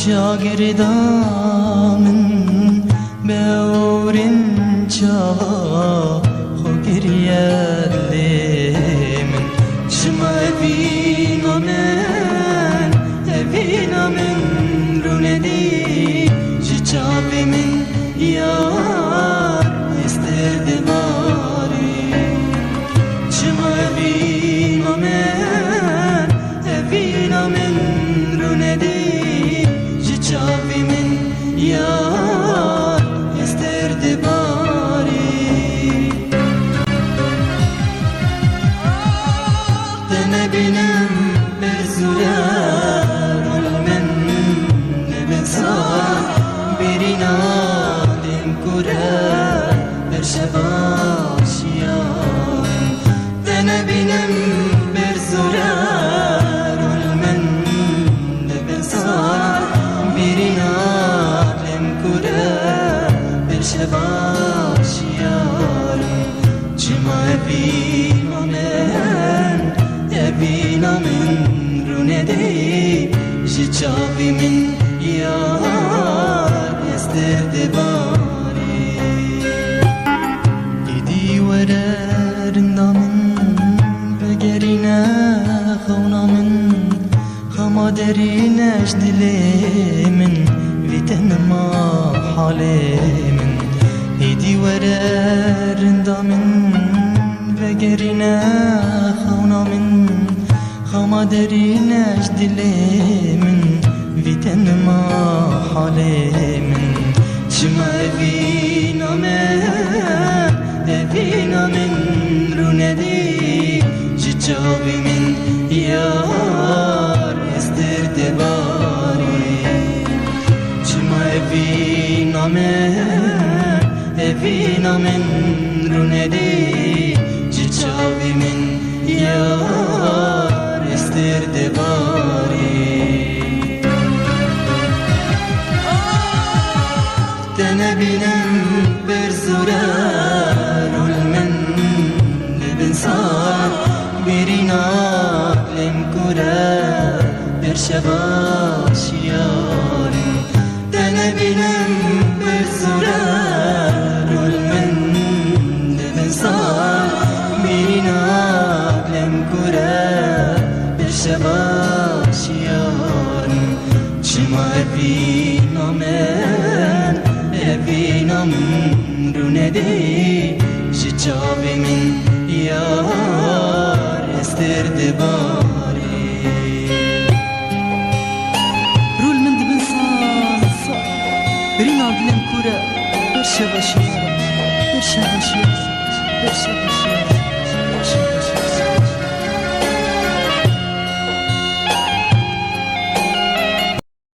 شاگردامن به اورین چاوا خو گریه من شما evina men runedi çiçavi men yar isterdi bari şuma evina men runedi çiçavi men yar isterdi bari dene benim bezuler ulmen nebezar birina dem kura bir şebaşiyan dene benim bezuler ulmen nebezar birina dem kura bir şebaşiyan cima evina men runedi jichavi men yar isterdi bari idi wararinda men begerine khawna men khama derine ajdile men vitanma hale men idi wararinda men begerine khawna men خما درين اجدل من ويتن ما حالي من شما فينا من روندي جيجاوي من يار استرد باري شما فينا من روندي جيجاوي من يار isterdi bari dene benim bir zurar ulmen lebin sar birina lem kura bir şebaş yarim dene benim bir zurar ulmen lebin sar birina lem kura شباش یارم چما evina men runedi jichavi men yar isterdi bari rul men dibin sa birin adlem kura bir şebaş